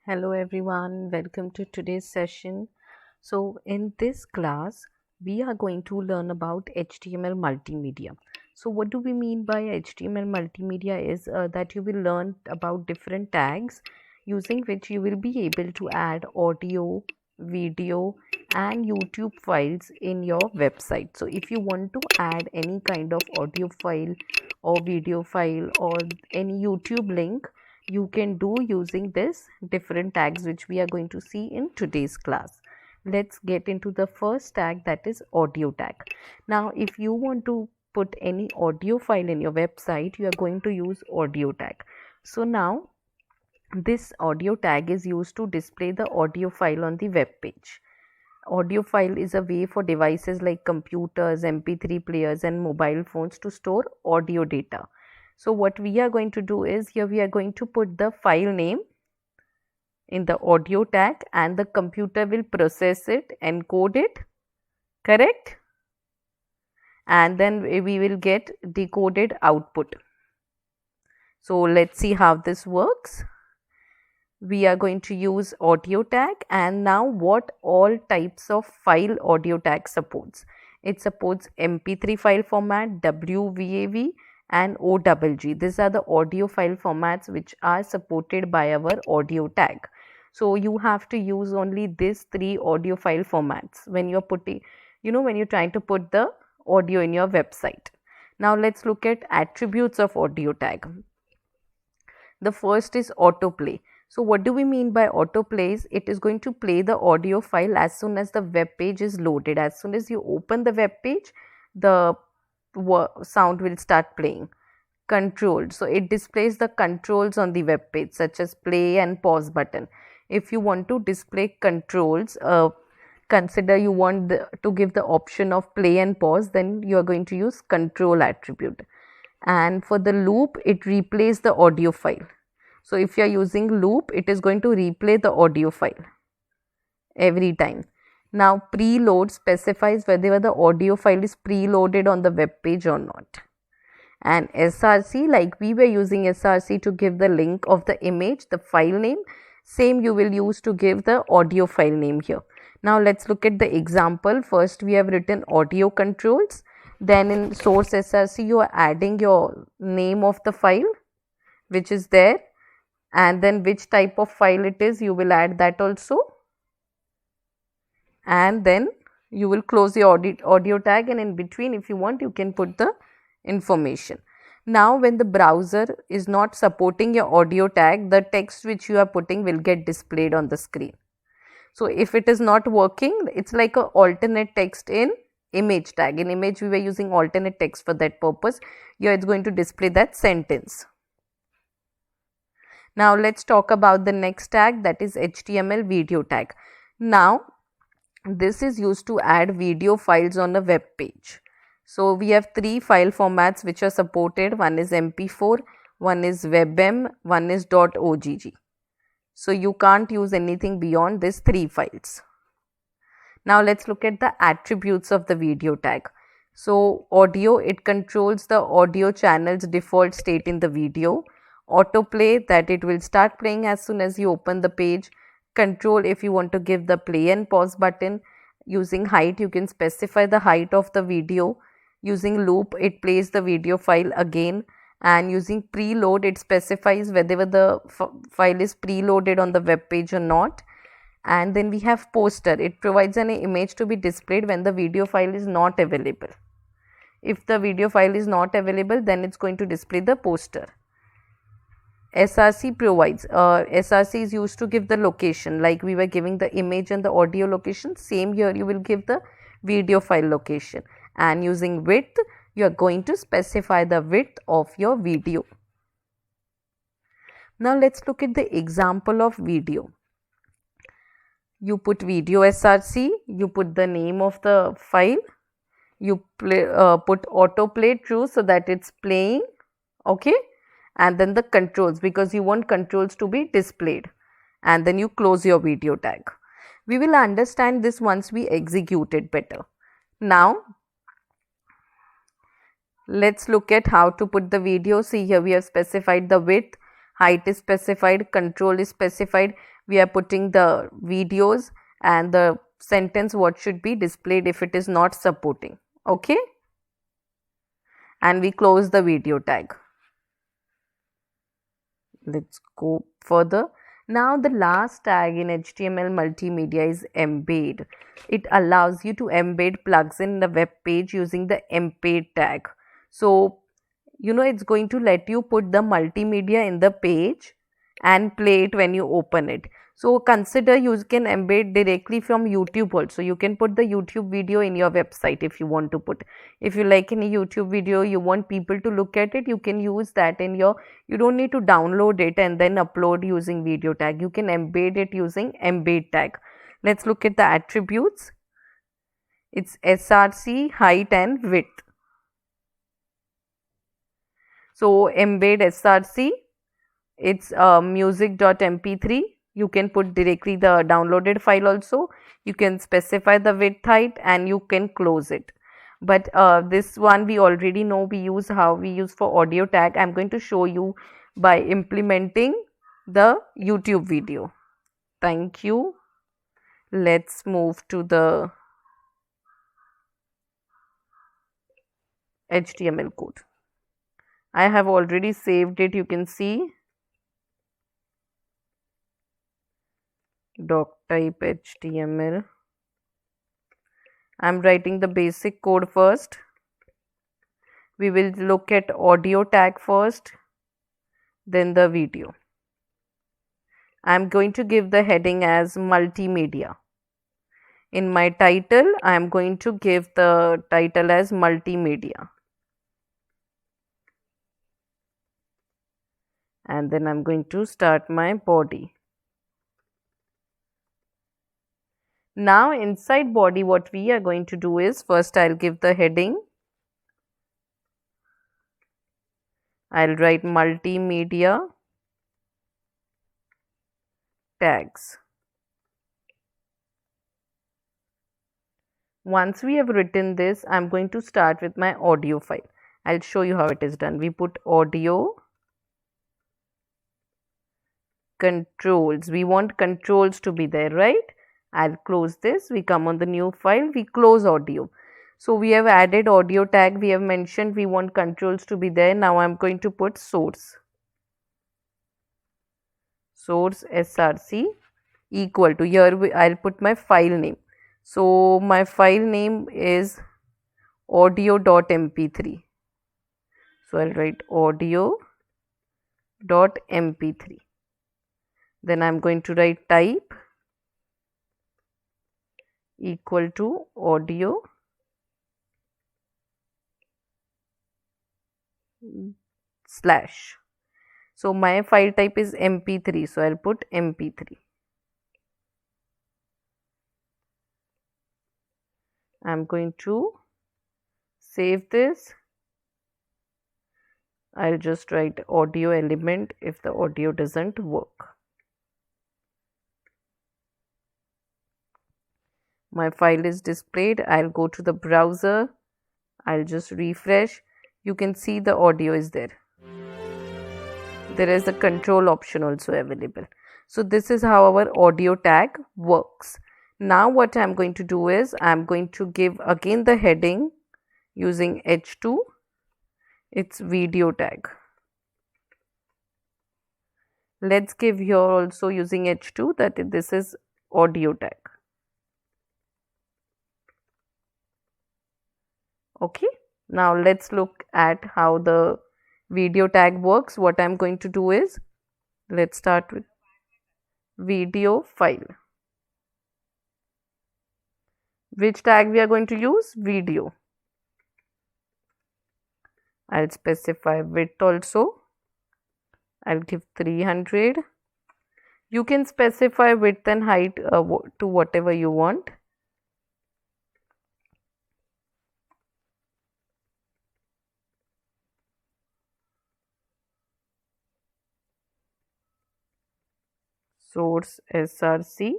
Hello everyone, welcome to today's session. So in this class, we are going to learn about HTML multimedia. So what do we mean by HTML multimedia is that you will learn about different tags using which you will be able to add audio, video and YouTube files in your website. So if you want to add any kind of audio file or video file or any YouTube link, you can do using this different tags which we are going to see in today's class. Let's get into the first tag, that is audio tag. Now if you want to put any audio file in your website, you are going to use audio tag. So now this audio tag is used to display the audio file on the web page. Audio file is a way for devices like computers, MP3 players and mobile phones to store audio data. So what we are going to do is, here we are going to put the file name in the audio tag and the computer will process it, encode it, correct? And then we will get decoded output. So let's see how this works. We are going to use audio tag, and now what all types of file audio tag supports. It supports MP3 file format, WAV and OGG. These are the audio file formats which are supported by our audio tag. So you have to use only these three audio file formats when you're putting, when you're trying to put the audio in your website. Now let's look at attributes of audio tag. The first is autoplay. So what do we mean by autoplays? It is going to play the audio file as soon as the web page is loaded. As soon as you open the web page, the sound will start playing. Controlled. So it displays the controls on the web page such as play and pause button. If you want to display controls, consider you want to give the option of play and pause, then you are going to use control attribute. And for the loop, it replays the audio file. So if you are using loop, it is going to replay the audio file every time. Now preload specifies whether the audio file is preloaded on the web page or not. And SRC, like we were using SRC to give the link of the image, the file name, same you will use to give the audio file name here. Now let's look at the example. First we have written audio controls. Then in source SRC you are adding your name of the file which is there, and then which type of file it is, you will add that also, and then you will close the audio tag, and in between if you want you can put the information. Now when the browser is not supporting your audio tag, the text which you are putting will get displayed on the screen. So if it is not working, it's like a alternate text in image tag. In image we were using alternate text for that purpose. Here it's going to display that sentence. Now let's talk about the next tag, that is HTML video tag. Now this is used to add video files on a web page. So we have three file formats which are supported. One is MP4, one is WebM, one is .ogg. So you can't use anything beyond these three files. Now let's look at the attributes of the video tag. So audio, it controls the audio channel's default state in the video. Autoplay, that it will start playing as soon as you open the page. Control, if you want to give the play and pause button. Using height, you can specify the height of the video. Using loop, it plays the video file again. And using preload, it specifies whether the file is preloaded on the web page or not. And then we have poster. It provides an image to be displayed when the video file is not available. If the video file is not available, then it's going to display the poster. SRC provides, SRC is used to give the location, like we were giving the image and the audio location. Same here, you will give the video file location. And using width, you are going to specify the width of your video. Now let's look at the example of video. You put video SRC, you put the name of the file, you put autoplay true so that it's playing, okay, and then the controls, because you want controls to be displayed, and then you close your video tag. We will understand this once we execute it better. Now let's look at how to put the video. See, here we have specified the width, height is specified, control is specified. We are putting the videos and the sentence what should be displayed if it is not supporting. Okay, and we close the video tag. Let's go further. Now the last tag in HTML multimedia is embed. It allows you to embed plugs in the web page using the embed tag. So it's going to let you put the multimedia in the page and play it when you open it. So consider you can embed directly from YouTube also. You can put the YouTube video in your website if you want to put. If you like any YouTube video, you want people to look at it, you can use that in your, you don't need to download it and then upload using video tag. You can embed it using embed tag. Let's look at the attributes. It's src, height and width. So embed src, it's music.mp3. You can put directly the downloaded file also. You can specify the width, height, and you can close it. But this one we already know we use how we use for audio tag. I'm going to show you by implementing the YouTube video. Thank you. Let's move to the HTML code. I have already saved it. You can see doc type HTML. I'm writing the basic code first. We will look at audio tag first, then the video. I'm going to give the heading as multimedia. In my title, I'm going to give the title as multimedia. And then I'm going to start my body. Now inside body what we are going to do is, first I'll give the heading. I'll write multimedia tags. Once we have written this, I'm going to start with my audio file. I'll show you how it is done. We put audio controls. We want controls to be there, right? I'll close this. We come on the new file. We close audio. So we have added audio tag. We have mentioned we want controls to be there. Now I'm going to put source. Source src equal to, here I'll put my file name. So my file name is audio.mp3. So I'll write audio.mp3. Then I'm going to write type equal to audio slash. So my file type is mp3, so I'll put mp3. I'm going to save this. I'll just write audio element if the audio doesn't work. My file is displayed. I'll go to the browser. I'll just refresh. You can see the audio is there. There is a control option also available. So this is how our audio tag works. Now what I'm going to do is, I'm going to give again the heading using h2. It's video tag. Let's give here also using h2 that this is audio tag. Okay, now let's look at how the video tag works. What I'm going to do is, let's start with video file. Which tag we are going to use? Video. I'll specify width also. I'll give 300. You can specify width and height to whatever you want. Source src.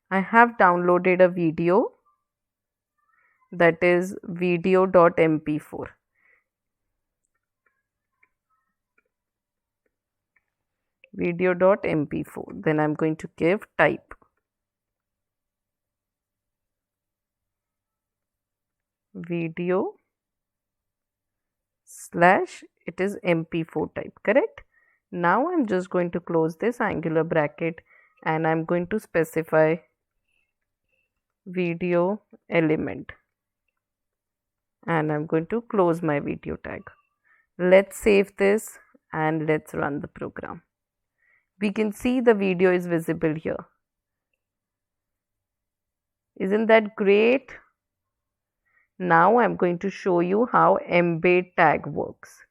I have downloaded a video, that is video.mp4. video.mp4. Then I'm going to give type video slash it is mp4 type, correct? Now I'm just going to close this angular bracket and I'm going to specify video element and I'm going to close my video tag. Let's save this and let's run the program. We can see the video is visible here. Isn't that great? Now I'm going to show you how embed tag works.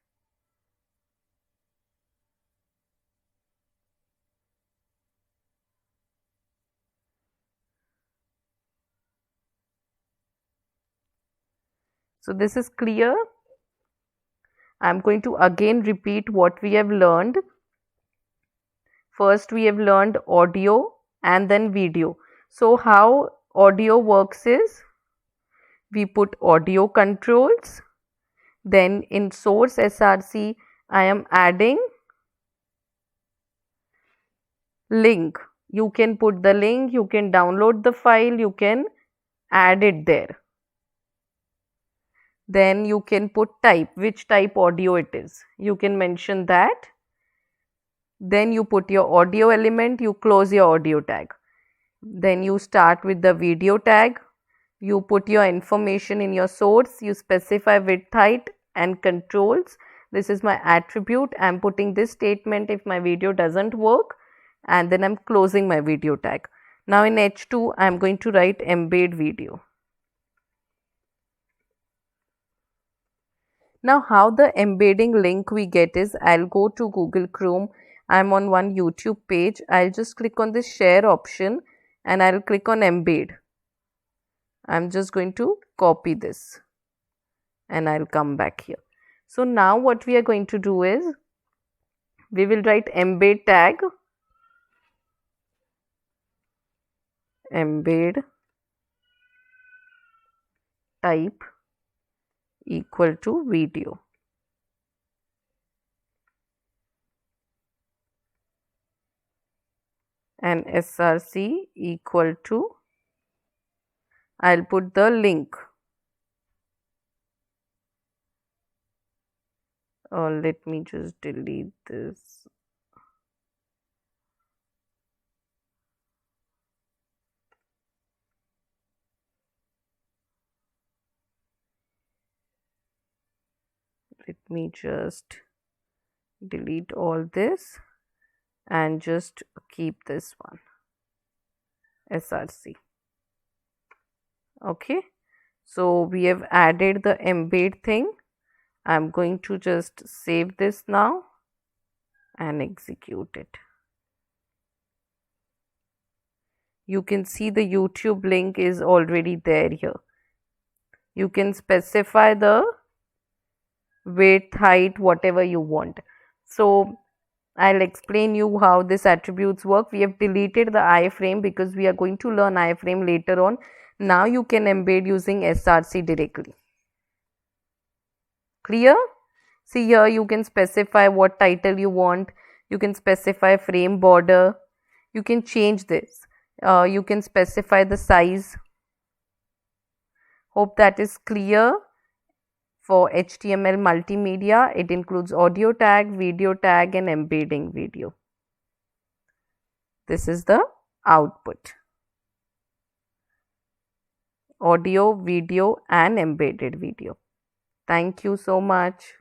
So this is clear. I'm going to again repeat what we have learned. First we have learned audio and then video. So how audio works is we put audio controls, then in source src I am adding link. You can put the link, you can download the file, you can add it there. Then you can put type, which type audio it is. You can mention that. Then you put your audio element, you close your audio tag. Then you start with the video tag. You put your information in your source, you specify width, height and controls. This is my attribute. I am putting this statement if my video doesn't work, and then I am closing my video tag. Now in H2 I am going to write embed video. Now how the embedding link we get is, I'll go to Google Chrome. I'm on one YouTube page. I'll just click on this share option and I'll click on embed. I'm just going to copy this and I'll come back here. So now what we are going to do is, we will write embed tag, embed type equal to video. And src equal to, I'll put the link. Let me just delete this. Let me just delete all this and just keep this one, src. Okay, so we have added the embed thing. I'm going to just save this now and execute it. You can see the YouTube link is already there here. You can specify the width, height, whatever you want. So I'll explain you how this attributes work. We have deleted the iframe because we are going to learn iframe later on. Now you can embed using src directly. Clear? See here, you can specify what title you want. You can specify frame border. You can change this. You can specify the size. Hope that is clear. For HTML multimedia, it includes audio tag, video tag and embedding video. This is the output. Audio, video and embedded video. Thank you so much.